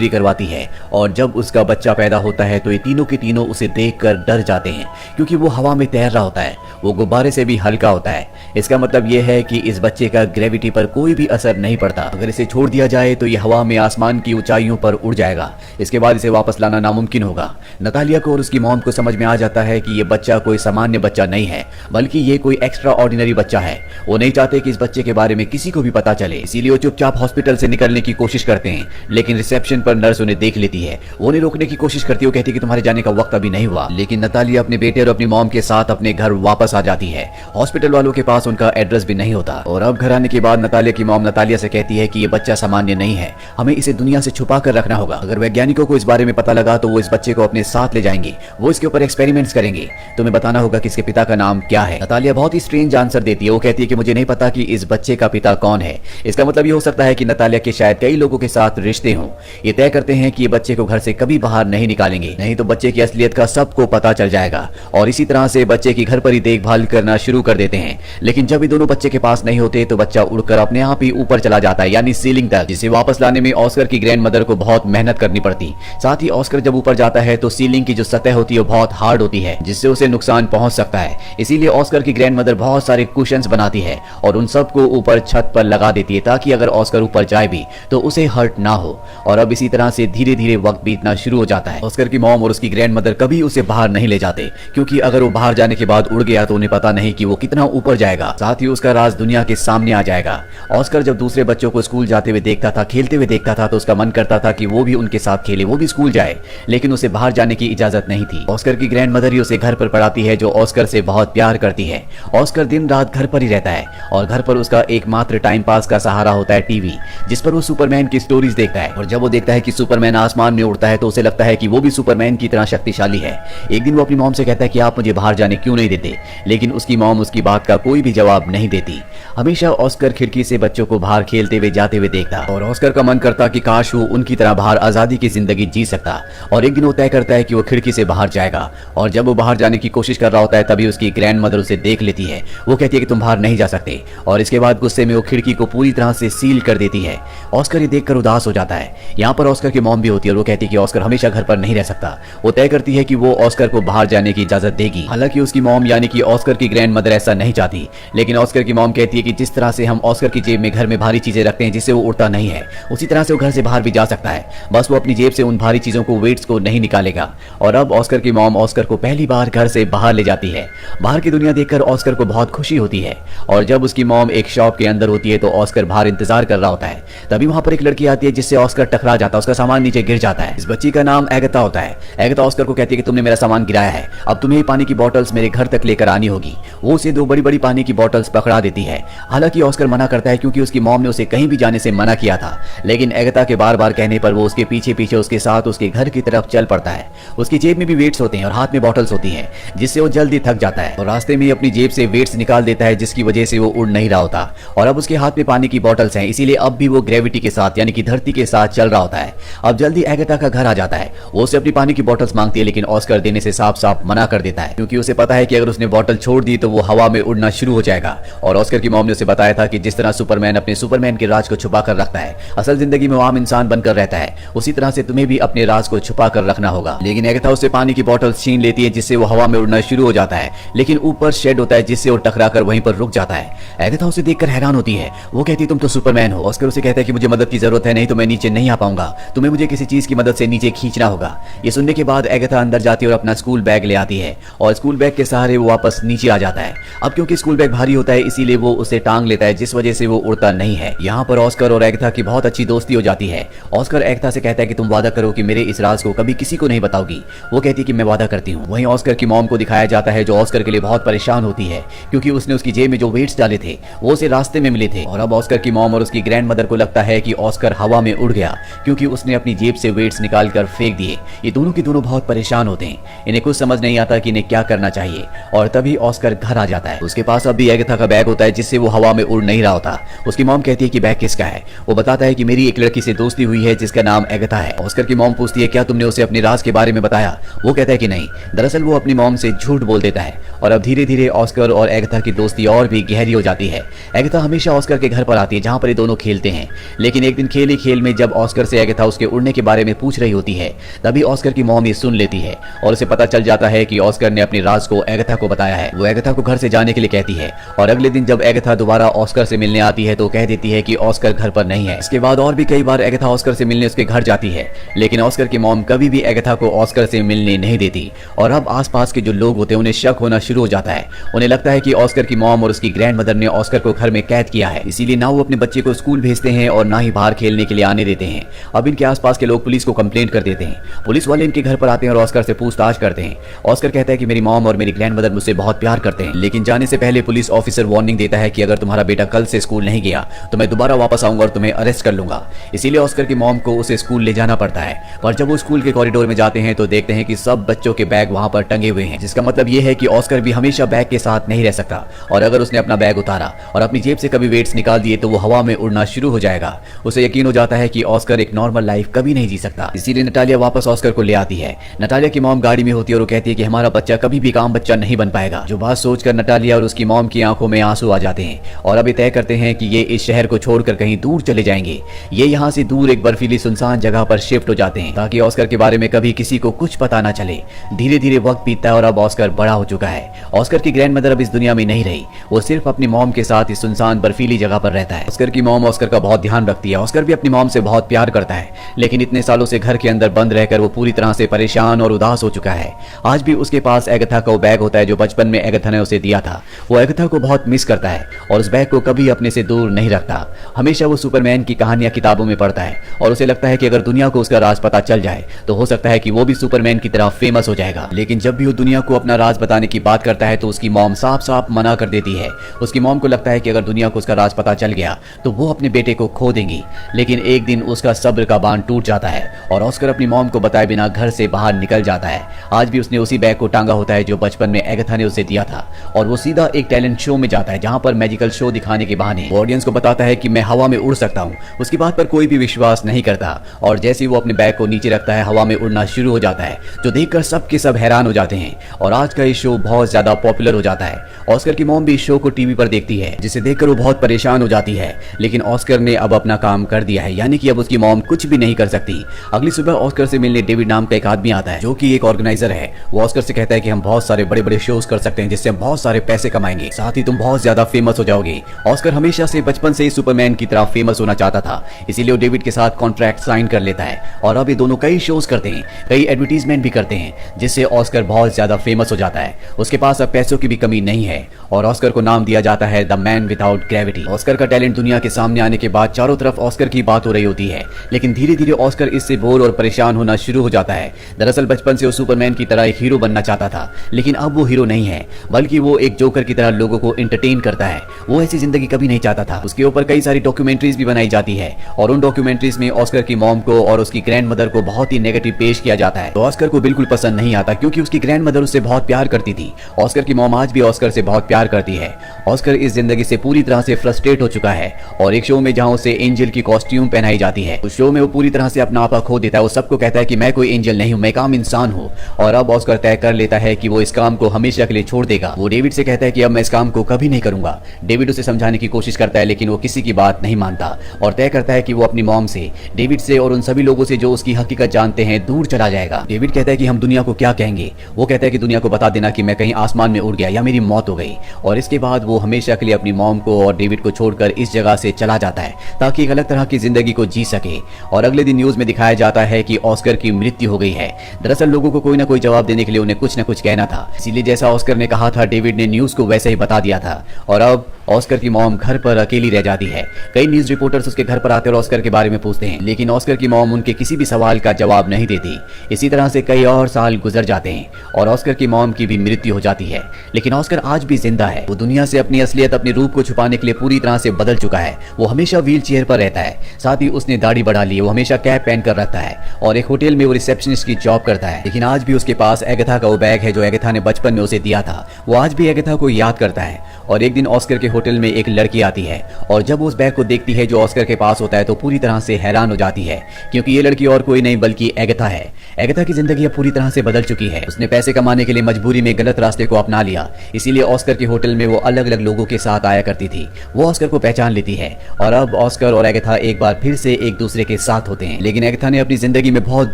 Delivery करवाती है और जब उसका बच्चा पैदा होता है तो ये तीनों के तीनों उसे देखकर डर जाते हैं क्योंकि वो हवा में तैर रहा होता है, वो गुब्बारे से भी हल्का होता है। इसका मतलब ये है कि इस बच्चे का ग्रेविटी पर कोई भी असर नहीं पड़ता। अगर इसे छोड़ दिया जाए तो ये हवा में आसमान की ऊंचाइयों पर उड़ जाएगा। इसके बाद इसे वापस लाना नामुमकिन होगा। नतालिया को और उसकी मॉम को समझ में आ जाता है कि ये बच्चा कोई सामान्य बच्चा नहीं है, बल्कि ये कोई एक्स्ट्रा ऑर्डिनरी बच्चा है। वो नहीं चाहते कि इस बच्चे के बारे में किसी को भी पता चले, इसीलिए वो चुपचाप हॉस्पिटल से निकलने की कोशिश करते हैं। लेकिन रिसेप्शन पर नर्स उन्हें देख लेती है। वो उन्हें रोकने की कोशिश करती है। वो कहती है कि तुम्हारे जाने का वक्त अभी नहीं हुआ। लेकिन नतालिया अपने बेटे और अपनी मॉम के साथ अपने घर वापस आ जाती है। हॉस्पिटल वालों के पास उनका एड्रेस भी नहीं होता। और अब घर आने के बाद नतालिया की मॉम नतालिया से कहती है कि ये बच्चा सामान्य नहीं है, हमें इसे दुनिया से छुपा कर रखना होगा। अगर वैज्ञानिकों को इस बारे में पता लगा तो वो इस बच्चे को अपने साथ ले जाएंगे, वो इसके ऊपर एक्सपेरिमेंट्स करेंगे। तुम्हें बताना होगा कि इसके पिता का नाम क्या है। नतालिया बहुत ही स्ट्रेंज आंसर देती है। वो कहती है कि मुझे नहीं पता कि इस बच्चे का पिता कौन है। इसका मतलब ये हो सकता है कि नतालिया के शायद कई लोगों के साथ रिश्ते हों। ये तय करते हैं कि ये बच्चे को घर से कभी बाहर नहीं निकालेंगे, नहीं तो बच्चे की असलियत का सबको पता चल जाएगा। और इसी तरह से बच्चे की घर पर ही देखभाल करना शुरू कर देते हैं। लेकिन जब ये दोनों बच्चे के पास नहीं होते तो बच्चा उड़कर अपने आप ही ऊपर चला जाता है, यानी सीलिंग तक, जिसे वापस लाने में ऑस्कर की ग्रैंड मदर को बहुत मेहनत करनी पड़ती। साथ ही ऑस्कर जब ऊपर जाता है तो सीलिंग की जो सतह होती है वो बहुत हार्ड होती है, जिससे उसे नुकसान पहुंच सकता है। इसीलिए ऑस्कर की ग्रैंड मदर बहुत सारे कुशन्स बनाती है और उन सबको ऊपर छत पर लगा देती है ताकि अगर ऑस्कर ऊपर जाए भी तो उसे हर्ट ना हो। और अब इसी तरह से धीरे धीरे वक्त बीतना शुरू हो जाता है। ऑस्कर की मॉम और उसकी ग्रैंड मदर कभी उसे बाहर नहीं ले जाते, क्योंकि अगर वो बाहर जाने के बाद उड़ गया तो उन्हें पता नहीं कि वो कितना ऊपर जाएगा। साथ ही उसका राज दुनिया के सामने आ जाएगा। ऑस्कर जब दूसरे बच्चों को स्कूल जाते हुए देखता था, खेलते हुए देखता था, तो उसका मन करता था कि वो भी उनके साथ खेले, वो भी स्कूल जाए, लेकिन उसे बाहर जाने की इजाजत नहीं थी। ऑस्कर की ग्रैंड मदर ही उसे घर पर पढ़ाती है, जो ऑस्कर से बहुत प्यार करती है। ऑस्कर दिन रात घर पर ही रहता है और घर पर उसका एकमात्र टाइम पास का सहारा होता है टीवी, जिस पर वो सुपरमैन की स्टोरीज देखता है। और जब वो देखता है कि सुपरमैन आसमान में उड़ता है तो उसे लगता है कि वो भी सुपरमैन की तरह शक्तिशाली है। एक दिन वो अपनी मॉम से कहता है कि आप मुझे बाहर जाने क्यों नहीं देते, लेकिन उसकी मॉम उसकी बात का कोई भी जवाब नहीं देती। हमेशा ऑस्कर खिड़की से बच्चों को बाहर खेलते हुए जाते हुए देखता और ऑस्कर का मन करता कि काश वो उनकी तरह बाहर आजादी की जिंदगी जी सकता। और एक दिन वो तय करता है कि वो खिड़की से बाहर जाएगा। और जब वो बाहर जाने की कोशिश कर रहा होता है तभी उसकी ग्रैंड मदर उसे देख लेती है। वो कहती है कि तुम बाहर नहीं जा सकते, और इसके बाद गुस्से में वो खिड़की को पूरी तरह से सील कर देती है। ऑस्कर ये देखकर उदास हो जाता है। यहाँ पर ऑस्कर की मॉम भी होती है और वो कहती है कि ऑस्कर हमेशा घर पर नहीं रह सकता। वो तय करती है कि वो ऑस्कर को बाहर जाने की इजाजत देगी। हालांकि उसकी मॉम यानी कि ऑस्कर की ग्रैंड मदर ऐसा नहीं चाहती, लेकिन ऑस्कर की मॉम कहती है कि जिस तरह से हम ऑस्कर की जेब में घर में भारी चीजें रखते हैं जिससे वो उड़ता नहीं है, उसी तरह से वो घर से बाहर भी जा सकता है, बस वो अपनी जेब से उन भारी चीजों को, वेट्स को नहीं निकालेगा। और अब ऑस्कर की मॉम ऑस्कर को पहली बार घर से बाहर ले जाती है। बाहर की दुनिया देखकर ऑस्कर को बहुत खुशी होती है। और जब उसकी मॉम एक शॉप के अंदर होती है तो ऑस्कर बाहर इंतजार कर रहा होता है। तभी वहां पर एक लड़की आती है जिससे ऑस्कर टकरा जाता है, उसका सामान नीचे गिर जाता है। इस बच्ची का नाम एगता होता है। एगता ऑस्कर को कहती है कि तुमने मेरा सामान गिराया है, अब तुम्हें पानी की बोतल्स मेरे घर तक लेकर आनी होगी। वो उसे 2 बड़ी बड़ी पानी की बोतल्स पकड़ा देती है। हालांकि ऑस्कर मना करता है क्योंकि उसकी मॉम ने उसे कहीं भी जाने से मना किया था, लेकिन एगता के बार बार कहने पर वो उसके पीछे पीछे उसके साथ उसके घर की तरफ चल पड़ता है। उसकी जेब में भी वेट्स होते हैं और हाथ में बॉटल्स होती हैं, जिससे वो जल्दी थक जाता है और रास्ते में अपनी जेब से वेट्स निकाल देता है, जिसकी वजह से वो उड़ नहीं रहा होता। और अब उसके हाथ में पानी की बॉटल्स हैं, इसीलिए अब भी वो ग्रेविटी के साथ यानी कि धरती के साथ चल रहा होता है। अब जल्दी एगता का घर आ जाता है। वो उसे अपनी पानी की बॉटल्स मांगती है, लेकिन ऑस्कर देने से साफ साफ मना कर देता है, क्योंकि उसे पता है कि अगर उसने बॉटल छोड़ दी तो वो हवा में उड़ना शुरू हो जाएगा। और ऑस्कर की मॉम ने उसे बताया था कि जिस तरह सुपरमैन अपने सुपरमैन के राज को छुपा कर रखता है, असल जिंदगी में वो आम इंसान बनकर रहता है, उसी तरह से तुम्हें भी अपने राज को छुपा कर रखना होगा। लेकिन एगता उससे पानी की बॉटल छीन लेती है, जिससे वो हवा में उड़ना शुरू हो जाता है, लेकिन ऊपर शेड होता है जिससे वो टकरा कर वहीं पर रुक जाता है। एगता उसे देखकर हैरान होती है। वो कहती है तुम तो सुपरमैन हो। ऑस्कर उसे कहता है कि मुझे मदद की जरूरत है, नहीं तो मैं नीचे नहीं आ पाऊंगा, तुम्हें मुझे किसी चीज की मदद से नीचे खींचना होगा। ये सुनने के बाद एगता अंदर जाती है और अपना स्कूल बैग ले आती है और स्कूल बैग के सहारे वो वापस नीचे आ जाता है। अब क्योंकि स्कूल बैग भारी होता है इसीलिए वो उसे टांग लेता है, जिस वजह से वो उड़ता नहीं है। यहाँ पर ऑस्कर और एगता की बहुत अच्छी दोस्ती हो जाती है। ऑस्कर एगता से कहता है कि तुम वादा करो कि मेरे इस राज को कभी किसी को नहीं बताओगी। वो कहती है कि मैं वादा करती हूँ। वहीं ऑस्कर की मॉम को दिखाया जाता है, जो ऑस्कर के लिए बहुत परेशान होती है क्योंकि उसने उसकी जेब में जो वेट्स डाले थे वो उसे रास्ते में मिले थे। और अब ऑस्कर की मॉम और उसकी ग्रैंड मदर को लगता है कि ऑस्कर हवा में उड़ गया क्योंकि उसने अपनी जेब से वेट्स निकाल कर फेंक दिए। ये दोनों के दोनों बहुत परेशान होते हैं, इन्हें कुछ समझ नहीं आता कि इन्हें क्या करना चाहिए। और तभी ऑस्कर घर आ जाता है। उसके पास अब भी एगता का बैग होता है जिससे वो हवा में उड़ नहीं रहा होता। उसकी मॉम कहती है कि बैग किसका है। वो बताता है कि मेरी एक लड़की से दोस्ती हुई है जिसका नाम एगता है। ऑस्कर की मॉम पूछती है क्या तुमने उसे अपने राज के बारे में बताया। वो कहता है कि नहीं। दरअसल वो अपनी मॉम से झूठ बोल देता है। और अब धीरे धीरे ऑस्कर और एगता की दोस्ती और भी गहरी हो जाती है। एगता हमेशा ऑस्कर के घर पर आती है जहाँ पर ये दोनों खेलते हैं, लेकिन एक दिन खेल ही खेल में जब ऑस्कर से एगाथा उसके उड़ने के बारे में पूछ रही होती है, तभी ऑस्कर की मॉम ये सुन लेती है और उसे पता चल जाता है कि ऑस्कर ने अपने राज को एगाथा को बताया है। वो एगाथा को घर से जाने के लिए कहती है और अगले दिन जब एगाथा दोबारा ऑस्कर से मिलने आती है तो कह देती है कि ऑस्कर घर पर नहीं है। इसके बाद और भी कई बार एगाथा ऑस्कर से मिलने उसके घर जाती है, लेकिन ऑस्कर की मॉम कभी भी एगाथा को ऑस्कर से मिलने नहीं देती और अब आसपास के जो लोग होते हैं उन्हें शक होना शुरू हो जाता है। उन्हें लगता है कि ऑस्कर की मॉम और उसकी ग्रैंडमदर ने ऑस्कर को घर में कैद किया है, इसीलिए ना वो अपने बच्चे को स्कूल भेजते हैं और ना ही बाहर खेलने के लिए आने देते हैं। अब इनके आसपास के लोग पुलिस को कंप्लेंट कर देते हैं। पुलिस वाले इनके घर पर आते हैं और ऑस्कर से पूछताछ करते हैं। ऑस्कर कहता है कि मेरी मॉम और मेरी ग्रैंडमदर मुझसे बहुत प्यार करते हैं, लेकिन जाने से पहले पुलिस ऑफिसर वार्निंग देता है कि अगर तुम्हारा बेटा कल से स्कूल नहीं गया तो मैं दोबारा वापस आऊंगा और तुम्हें अरेस्ट कर लूंगा। इसीलिए ऑस्कर की मॉम को उसे स्कूल ले जाना पड़ता है। पर जब वो स्कूल के कॉरिडोर में जाते हैं तो देखते हैं कि सब बच्चों के बैग वहां पर टंगे हुए हैं, जिसका मतलब ये है कि ऑस्कर भी हमेशा बैग के साथ नहीं रह सकता और अगर उसने अपना बैग उतारा और अपनी जेब से कभी वेट्स निकाल दिए तो वो हवा में उड़ना शुरू हो जाएगा। उसे यकीन हो जाता है कि ऑस्कर एक नॉर्मल लाइफ कभी नहीं जी सकता। इसीलिए नटालिया वापस ऑस्कर को ले आती है। नटालिया की मॉम गाड़ी में होती है और वो कहती है कि हमारा बच्चा कभी भी काम बच्चा नहीं बन पाएगा। जो बात सोचकर नटालिया और उसकी मॉम की आंखों में आंसू आ जाते हैं और अब ये तय करते हैं कि ये इस शहर को छोड़कर कहीं दूर चले जाएंगे। ये यहाँ से दूर एक बर्फीली सुनसान जगह पर शिफ्ट हो जाते हैं ताकि ऑस्कर के बारे में कभी किसी को कुछ पता ना चले। धीरे धीरे वक्त बीतता है और अब ऑस्कर बड़ा हो चुका है। ऑस्कर की ग्रैंडमदर अब इस दुनिया में नहीं रही, वो सिर्फ अपनी मॉम के साथ इस सुनसान बर्फीली जगह पर रहता है। ऑस्कर की मॉम ऑस्कर का बहुत ध्यान रखती है। ऑस्कर भी अपनी मॉम से बहुत प्यार करता है, लेकिन इतने सालों से घर के अंदर बंद रहकर वो पूरी तरह से परेशान और उदास हो चुका है। आज भी उसके पास एगाथा का वो बैग होता है जो बचपन में एगाथा ने उसे दिया था। वो एगाथा को बहुत मिस करता है और उस बैग को कभी अपने से दूर नहीं रखता। हमेशा वो सुपरमैन की कहानियां किताबों में पढ़ता है और उसे लगता है कि अगर दुनिया को उसका राज पता चल जाए तो हो सकता है कि वो भी सुपरमैन की तरह फेमस हो जाएगा। लेकिन जब भी वो दुनिया को अपना राज बताने की बात करता है तो उसकी मॉम साफ साफ मना कर देती है। उसकी मॉम को लगता है कि अगर दुनिया को उसका राज पता चल गया तो वो अपने बेटे को खो देंगी। लेकिन एक दिन उसका सब्र का बांध टूट जाता है और ऑस्कर अपनी मॉम को बताए बिना घर से बाहर निकल जाता है। आज भी उसने उसी बैग को टांगा होता है जो बचपन में एगाथा ने उसे दिया था और वो सीधा एक टैलेंट शो में जाता है जहां पर मैजिकल शो दिखाने के बहाने ऑडियंस को बताता है कि मैं हवा में उड़ सकता हूं। उसकी बात पर कोई भी विश्वास नहीं करता और जैसे ही वो अपने बैग को नीचे रखता है हवा में उड़ना शुरू हो जाता है, जो देखकर सब के सब हैरान हो जाते हैं और आज का ये शो बहुत ज्यादा पॉपुलर हो जाता है। ऑस्कर की मॉम भी इस शो को टीवी पर देखती है, जिसे देखकर वो बहुत परेशान हो जाती है, लेकिन ऑस्कर ने अब अपना काम कर दिया है, यानी कि अब उसकी मॉम कुछ भी नहीं कर सकती। अगली सुबह ऑस्कर से मिलने डेविड नाम का एक आदमी आता है जो कि एक ऑर्गेनाइजर है। वो ऑस्कर से कहता है कि हम बहुत सारे बड़े बड़े शोज कर सकते हैं जिससे हम बहुत सारे पैसे कमाएंगे, साथ ही तुम बहुत ज्यादा फेमस हो जाओगे। ऑस्कर हमेशा से बचपन से ही सुपरमैन की तरह फेमस होना चाहता था, इसीलिए वो डेविड के साथ कॉन्ट्रैक्ट साइन कर लेता है और अब ये दोनों कई शोज करते हैं, कई एडवर्टीजमेंट भी करते हैं, जिससे ऑस्कर बहुत ज्यादा फेमस हो जाता है। उसके पास अब पैसों की भी कमी नहीं है और ऑस्कर को नाम दिया जाता है the man without gravity. Oscar का टैलेंट दुनिया के सामने आने के बाद चारों तरफ ऑस्कर की बात हो रही होती है, लेकिन धीरे धीरे ऑस्कर इससे बोर और परेशान होना शुरू हो जाता है। दरअसल बचपन से वो सुपरमैन की तरह एक हीरो बनना चाहता था, लेकिन अब वो हीरो नहीं है, बल्कि वो एक जोकर की तरह लोगों को एंटरटेन करता है। वो ऐसी जिंदगी कभी नहीं चाहता था। उसके ऊपर कई सारी डॉक्यूमेंट्रीज भी बनाई जाती है और उन डॉक्यूमेंट्रीज में ऑस्कर की मॉम को और उसकी ग्रैंडमदर को बहुत ही नेगेटिव पेश किया जाता है। तो ऑस्कर को बिल्कुल पसंद नहीं आता क्योंकि उसकी ग्रैंडमदर उससे बहुत प्यार करती थी। ऑस्कर की मॉम आज भी ऑस्कर से बहुत प्यार करती है। ऑस्कर इस जिंदगी से पूरी तरह से फ्रस्ट्रेट हो चुका है और एक शो में जहां उसे एंजल की कॉस्ट्यूम पहनाई जाती है, उस शो में वो पूरी तरह से अपना आपा खो देता है। वो सबको कहता है कि मैं कोई एंजल नहीं हूं, मैं एक आम इंसान हूं और अब ऑस्कर तय कर लेता है कि वो इस काम को हमेशा के लिए छोड़ देगा। वो डेविड से कहता है कि अब मैं इस काम को कभी नहीं करूंगा। डेविड उसे समझाने की कोशिश करता है, लेकिन वो किसी की बात नहीं मानता और तय करता है कि वो अपनी मॉम से, डेविड से और उन सभी लोगों से जो उसकी हकीकत जानते हैं दूर चला जाएगा। डेविड कहता है कि हम दुनिया को क्या कहेंगे। वो कहता है कि दुनिया को बता देना कि मैं कहीं आसमान में उड़ गया या मेरी मौत हो गई। और इसके बाद वो हमेशा के लिए अपनी मॉम को और डेविड को छोड़कर इस जगह से चला जाता है ताकि एक अलग तरह की जिंदगी को जी सके। और अगले दिन न्यूज में दिखाया जाता है कि ऑस्कर की मृत्यु हो गई है। दरअसल लोगों को कोई ना कोई जवाब देने के लिए उन्हें कुछ न कुछ कहना था, इसीलिए जैसा ऑस्कर ने कहा था डेविड ने न्यूज को वैसे ही बता दिया था। और अब ऑस्कर की मॉम घर पर अकेली रह जाती है। कई न्यूज रिपोर्टर्स उसके घर पर आते और ऑस्कर के बारे में पूछते हैं, लेकिन ऑस्कर की मॉम उनके किसी भी सवाल का जवाब नहीं देती। इसी तरह से कई और साल गुजर जाते हैं और ऑस्कर की मॉम की भी मृत्यु हो जाती है, लेकिन ऑस्कर आज भी जिंदा है। वो दुनिया से अपनी असलियत, अपने रूप को छुपाने के लिए पूरी तरह से बदल चुका है। वो हमेशा व्हील चेयर पर रहता है, साथ ही उसने दाढ़ी बढ़ा ली है। वो हमेशा कैप पहन कर रखता है और एक होटल में वो रिसेप्शनिस्ट की जॉब करता है। लेकिन आज भी उसके पास एगाथा का वो बैग है जो एगाथा ने बचपन में उसे दिया था। वो आज भी एगाथा को याद करता है। और एक दिन ऑस्कर के होटल में एक लड़की आती है और जब वो उस बैग को देखती है जो ऑस्कर के पास होता है तो पूरी तरह से हैरान हो जाती है, क्योंकि ये लड़की और कोई नहीं बल्कि एगाथा है। एगाथा की जिंदगी अब पूरी तरह से बदल चुकी है। उसने पैसे कमाने के लिए मजबूरी में गलत रास्ते को अपना लिया, इसीलिए ऑस्कर के होटल में वो अलग अलग लोगों के साथ आया करती थी। वो ऑस्कर को पहचान लेती है और अब ऑस्कर और एगाथा एक बार फिर से एक दूसरे के साथ होते हैं। लेकिन एगाथा ने अपनी जिंदगी में बहुत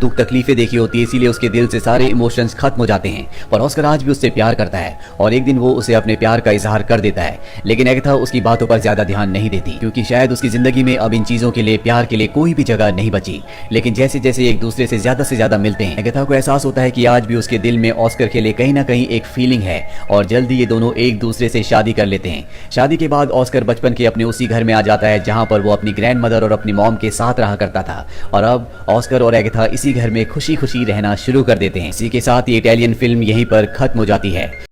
दुख तकलीफें देखी होती है, इसीलिए उसके दिल से सारे इमोशंस खत्म हो जाते हैं। पर ऑस्कर आज भी उससे प्यार करता है और एक दिन वो उसे अपने प्यार का इजहार कर देता है। लेकिन एगाथा उसकी बातों पर ज्यादा ध्यान नहीं देती, क्योंकि शायद उसकी जिंदगी में अब इन चीजों के लिए, प्यार के लिए कोई भी जगह नहीं बची। लेकिन जैसे जैसे एक दूसरे से ज्यादा मिलते हैं, एगाथा को एहसास होता है कि आज भी उसके दिल में ऑस्कर के लिए कहीं ना कहीं एक फीलिंग है और जल्दी ये दोनों एक दूसरे से शादी कर लेते हैं। शादी के बाद ऑस्कर बचपन के अपने उसी घर में आ जाता है जहां पर वो अपनी ग्रैंड मदर और अपनी मॉम के साथ रहा करता था। और अब ऑस्कर और एगाथा इसी घर में खुशी खुशी रहना शुरू कर देते हैं। इसी के साथ ये इटालियन फिल्म यहीं पर खत्म हो जाती है।